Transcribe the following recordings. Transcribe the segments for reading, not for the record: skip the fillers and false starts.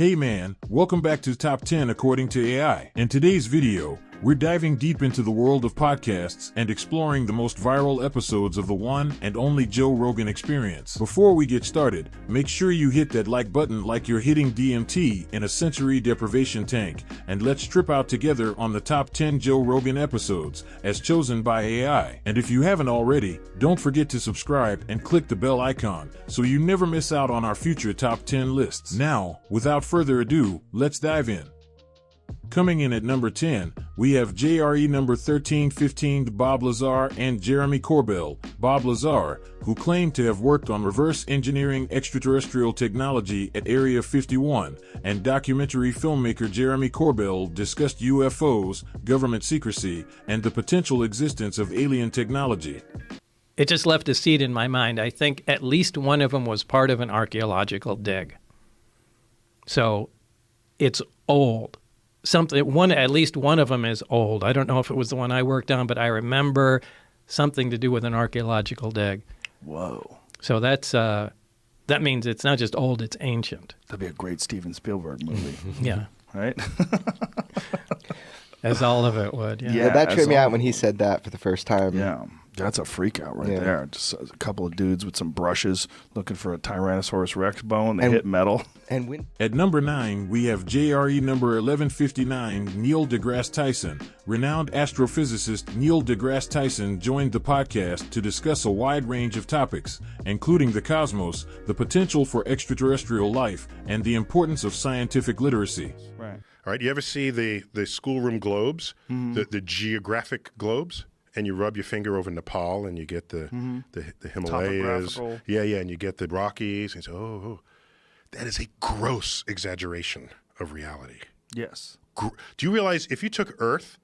Hey man, welcome back to Top 10 According to AI. In today's video, we're diving deep into the world of podcasts and exploring the most viral episodes of the one and only Joe Rogan Experience. Before we get started, make sure you hit that like button like you're hitting DMT in a sensory deprivation tank, and let's trip out together on the top 10 Joe Rogan episodes as chosen by AI. And if you haven't already, don't forget to subscribe and click the bell icon so you never miss out on our future top 10 lists. Now, without further ado, let's dive in. Coming in at number 10, we have JRE number 1315 Bob Lazar and Jeremy Corbell. Bob Lazar, who claimed to have worked on reverse engineering extraterrestrial technology at Area 51, and documentary filmmaker Jeremy Corbell discussed UFOs, government secrecy, and the potential existence of alien technology. It just left a seed in my mind. I think at least one of them was part of an archaeological dig. So it's old. At least one of them is old. I don't know if it was the one I worked on, but I remember something to do with an archaeological dig. Whoa. So that means it's not just old, it's ancient. That'd be a great Steven Spielberg movie. Yeah. Right? As all of it would, yeah. Yeah, that tripped me out when he said that for the first time. Yeah. That's a freak out right there. Just a couple of dudes with some brushes looking for a Tyrannosaurus Rex bone. They hit metal. At number 9, we have JRE number 1159 Neil deGrasse Tyson. Renowned astrophysicist Neil deGrasse Tyson joined the podcast to discuss a wide range of topics, including the cosmos, the potential for extraterrestrial life, and the importance of scientific literacy. Right. All right, you ever see the schoolroom globes, the geographic globes? And you rub your finger over Nepal, and you get the Himalayas. Yeah, and you get the Rockies. And so, that is a gross exaggeration of reality. Yes. Do you realize if you took Earth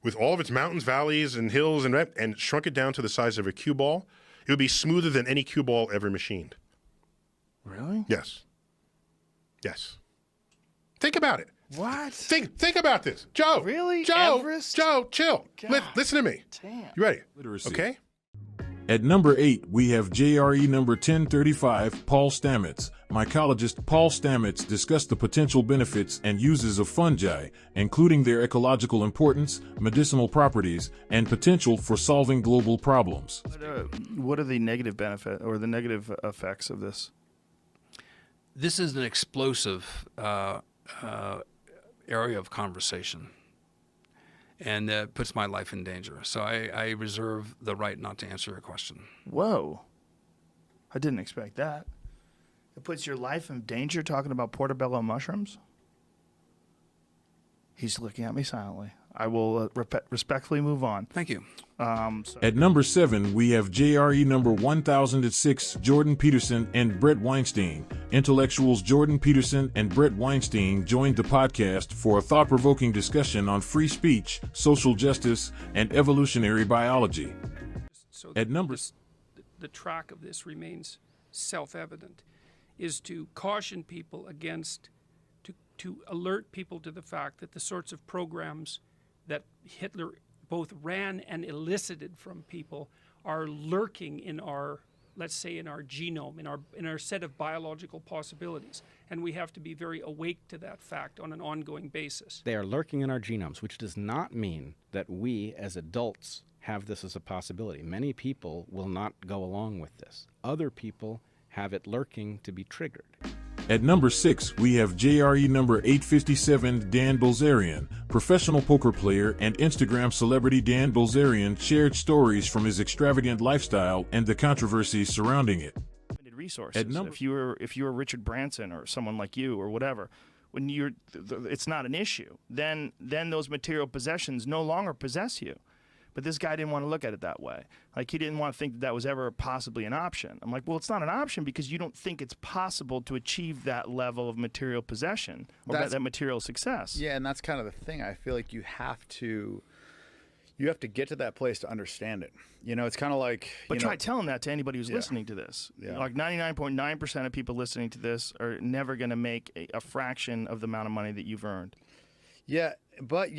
with all of its mountains, valleys, and hills and shrunk it down to the size of a cue ball, it would be smoother than any cue ball ever machined? Really? Yes. Yes. Think about it. What? Think about this. Joe. Really? Joe. Everest? Joe, chill. Listen to me. Damn. You ready? Literacy. Okay. At number 8, we have JRE number 1035 Paul Stamets. Mycologist Paul Stamets discussed the potential benefits and uses of fungi, including their ecological importance, medicinal properties, and potential for solving global problems. What are the negative benefit or the negative effects of this? This is an explosive area of conversation, and puts my life in danger. So I reserve the right not to answer your question. Whoa. I didn't expect that. It puts your life in danger talking about portobello mushrooms? He's looking at me silently. I will respectfully move on. Thank you. At number 7, we have JRE number 1006 Jordan Peterson and Brett Weinstein. Intellectuals Jordan Peterson and Brett Weinstein joined the podcast for a thought-provoking discussion on free speech, social justice, and evolutionary biology. So At number the track of this remains self-evident, is to caution people against, to alert people to the fact that the sorts of programs that Hitler both ran and elicited from people are lurking in our, let's say, in our genome, in our set of biological possibilities. And we have to be very awake to that fact on an ongoing basis. They are lurking in our genomes, which does not mean that we as adults have this as a possibility. Many people will not go along with this. Other people have it lurking to be triggered. At number 6, we have JRE number 857 Dan Bilzerian. Professional poker player and Instagram celebrity Dan Bilzerian shared stories from his extravagant lifestyle and the controversies surrounding it. Resources. If you were Richard Branson or someone like you or whatever, when it's not an issue, then those material possessions no longer possess you. But this guy didn't want to look at it that way. Like, he didn't want to think that was ever possibly an option. I'm like, well, it's not an option because you don't think it's possible to achieve that level of material possession or that material success. Yeah, and that's kind of the thing. I feel like you have to get to that place to understand it. You know, it's kind of like... But try telling that to anybody who's listening to this. Yeah. Like 99.9% of people listening to this are never going to make a fraction of the amount of money that you've earned. Yeah, but,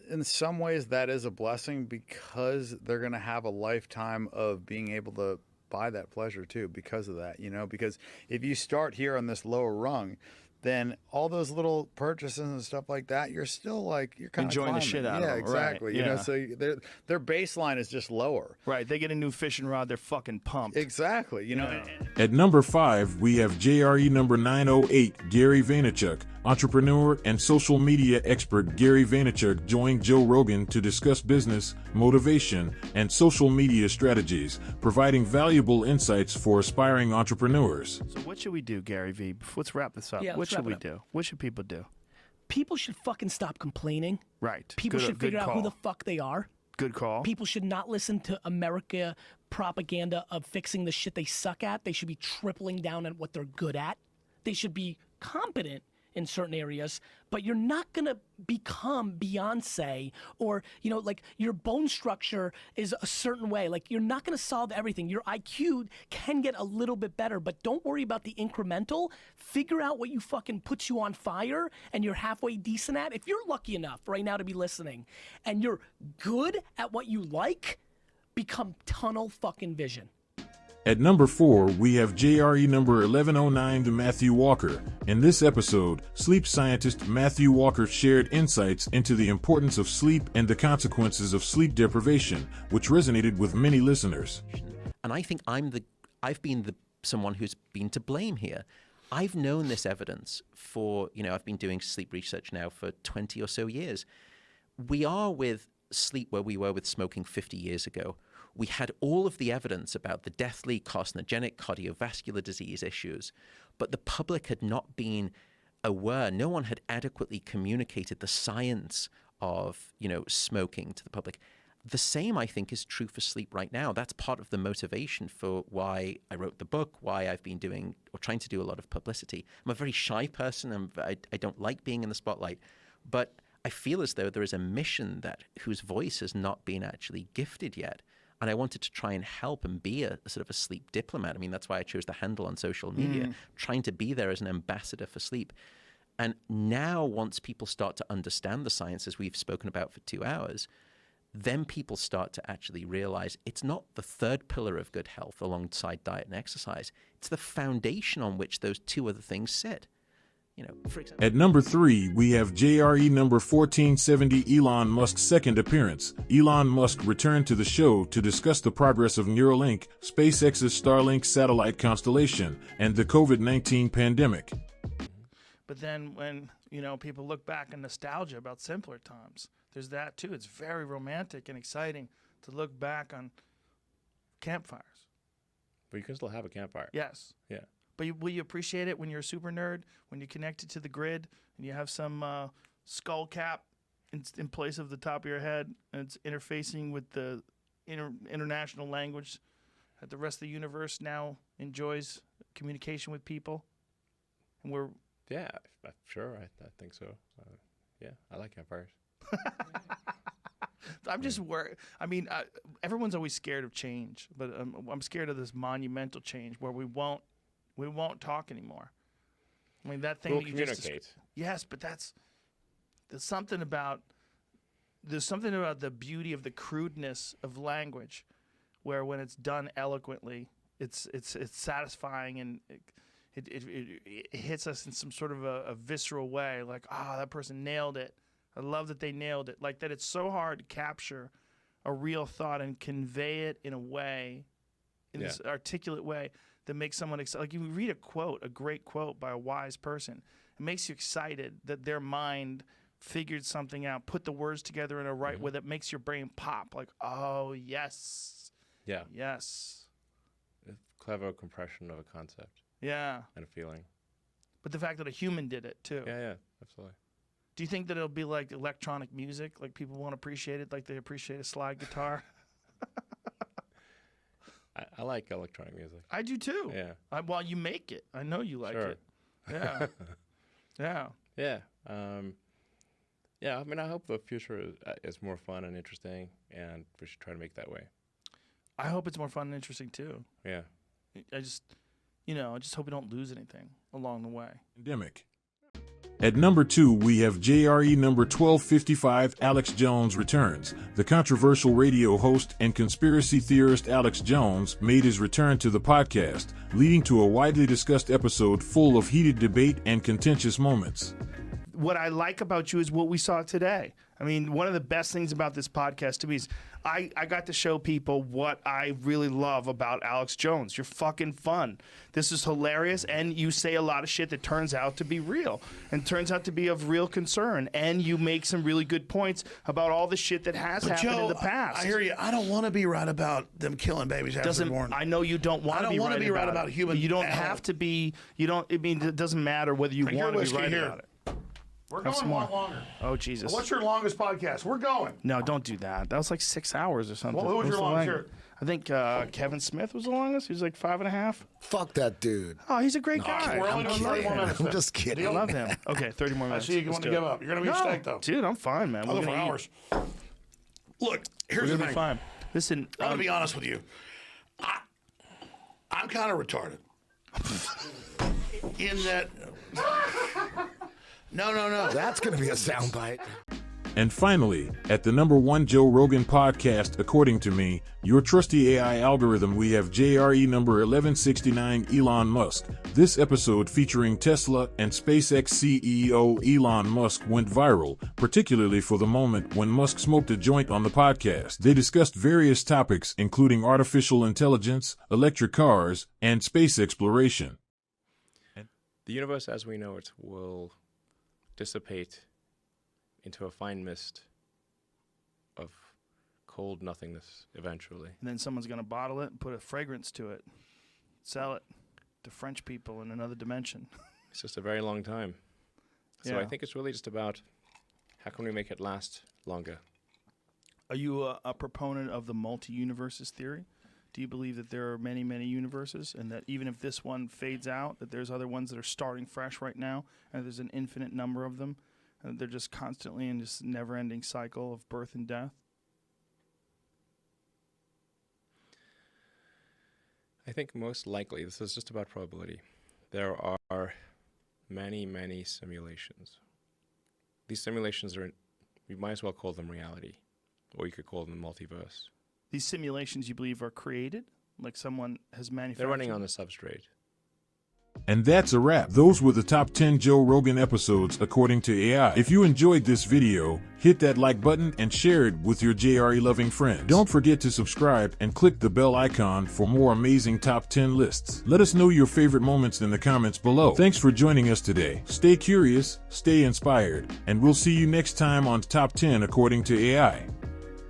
in some ways that is a blessing because they're going to have a lifetime of being able to buy that pleasure too because of that, because if you start here on this lower rung, then all those little purchases and stuff like that, you're still like, you're kind of enjoying the shit out of them. Exactly. Right. You Yeah. know, so their baseline is just lower. Right. They get a new fishing rod, they're fucking pumped. Exactly. You know. At number 5, we have JRE number 908, Gary Vaynerchuk. Entrepreneur and social media expert Gary Vaynerchuk joined Joe Rogan to discuss business, motivation, and social media strategies, providing valuable insights for aspiring entrepreneurs. So what should we do, Gary V? Let's wrap this up. Yeah, What let's should wrap we it up. do? What should people do? People should fucking stop complaining. Right. People Good- should figure good out who call. the fuck they are. Good call. People should not listen to America propaganda of fixing the shit they suck at. They should be tripling down at what they're good at. They should be competent in certain areas, but you're not gonna become Beyonce or, you know, like your bone structure is a certain way. Like you're not gonna solve everything. Your IQ can get a little bit better, but don't worry about the incremental. Figure out what you fucking puts you on fire and you're halfway decent at. If you're lucky enough right now to be listening and you're good at what you like, become tunnel fucking vision. At number 4, we have JRE number 1109 to Matthew Walker. In this episode, sleep scientist Matthew Walker shared insights into the importance of sleep and the consequences of sleep deprivation, which resonated with many listeners. And I think I've been someone who's been to blame here. I've known this evidence for, I've been doing sleep research now for 20 or so years. We are with sleep where we were with smoking 50 years ago. We had all of the evidence about the deathly, carcinogenic, cardiovascular disease issues, but the public had not been aware. No one had adequately communicated the science of, smoking to the public. The same, I think, is true for sleep right now. That's part of the motivation for why I wrote the book, why I've been doing or trying to do a lot of publicity. I'm a very shy person. I don't like being in the spotlight, but I feel as though there is a mission whose voice has not been actually gifted yet. And I wanted to try and help and be a sort of a sleep diplomat. I mean, that's why I chose the handle on social media, trying to be there as an ambassador for sleep. And now once people start to understand the science, as we've spoken about for 2 hours, then people start to actually realize it's not the third pillar of good health alongside diet and exercise. It's the foundation on which those two other things sit. For example, At number 3, we have JRE number 1470, Elon Musk's second appearance. Elon Musk returned to the show to discuss the progress of Neuralink, SpaceX's Starlink satellite constellation, and the COVID-19 pandemic. But then when, people look back in nostalgia about simpler times, there's that too. It's very romantic and exciting to look back on campfires. But you can still have a campfire. Yes. Yeah. But will you appreciate it when you're a super nerd, when you're connected to the grid, and you have some skull cap in place of the top of your head, and it's interfacing with the international language that the rest of the universe now enjoys communication with people? And we're... Yeah, sure. I think so. Yeah, I like campfires. I'm just worried. I mean, everyone's always scared of change, but I'm scared of this monumental change where we won't talk anymore. I mean, that thing We'll that you communicate. just yes, but there's something about the beauty of the crudeness of language, where when it's done eloquently, it's satisfying and it hits us in some sort of a visceral way. Like, that person nailed it. I love that they nailed it. Like that, it's so hard to capture a real thought and convey it in a way, in this articulate way, that makes someone excited. Like you read a great quote by a wise person, it makes you excited that their mind figured something out, put the words together in a right way that makes your brain pop. Like, oh, yes. Yeah. Yes. A clever compression of a concept. Yeah. And a feeling. But the fact that a human did it, too. Yeah, absolutely. Do you think that it'll be like electronic music? Like people won't appreciate it like they appreciate a slide guitar? I like electronic music. I do too. Yeah. Well, you make it. I know you like it. Yeah. Yeah. Yeah. I mean, I hope the future is more fun and interesting, and we should try to make it that way. I hope it's more fun and interesting too. Yeah. I just hope we don't lose anything along the way. Pandemic. At number 2, we have JRE number 1255, Alex Jones returns. The controversial radio host and conspiracy theorist Alex Jones made his return to the podcast, leading to a widely discussed episode full of heated debate and contentious moments. What I like about you is what we saw today. I mean, one of the best things about this podcast to me is I got to show people what I really love about Alex Jones. You're fucking fun. This is hilarious, and you say a lot of shit that turns out to be real and turns out to be of real concern, and you make some really good points about all the shit that has happened Joe, in the past. I hear you. I don't want to be right about them killing babies after they're born. I know you don't want to be right about it. I don't want to be right about human. You don't have to be. You don't. I mean, it doesn't matter whether you want to be right about it. We're Have going some one more. longer. Oh, Jesus. What's your longest podcast? We're going. No, don't do that. That was like 6 hours or something. Well, who was your longest? I think Kevin Smith was the longest. He was like 5.5. Fuck that dude. Oh, he's a great guy. We're only doing 30 more minutes. I'm just kidding. I love him. Okay, 30 more minutes. I see you want to give up. You're going to be steak, though. Dude, I'm fine, man. I'll go for hours. Look, here's the thing. Fine. Listen, I'm going to be honest with you. I'm kind of retarded. In that... No. That's going to be a soundbite. And finally, at the number 1 Joe Rogan podcast, according to me, your trusty AI algorithm, we have JRE number 1169, Elon Musk. This episode featuring Tesla and SpaceX CEO Elon Musk went viral, particularly for the moment when Musk smoked a joint on the podcast. They discussed various topics, including artificial intelligence, electric cars, and space exploration. The universe as we know it will dissipate into a fine mist of cold nothingness eventually. And then someone's going to bottle it and put a fragrance to it, sell it to French people in another dimension. It's just a very long time. So Yeah. I think it's really just about how can we make it last longer. Are you a proponent of the multi-universes theory? Do you believe that there are many, many universes, and that even if this one fades out, that there's other ones that are starting fresh right now, and there's an infinite number of them, and they're just constantly in this never-ending cycle of birth and death? I think most likely, this is just about probability, there are many, many simulations. These simulations are, you might as well call them reality, or you could call them multiverse. These simulations, you believe, are created? Like someone has manufactured? They're running on a substrate. And that's a wrap. Those were the top 10 Joe Rogan episodes according to AI. If you enjoyed this video, hit that like button and share it with your JRE loving friends. Don't forget to subscribe and click the bell icon for more amazing top 10 lists. Let us know your favorite moments in the comments below. Thanks for joining us today. Stay curious, stay inspired, and we'll see you next time on Top 10 According to AI.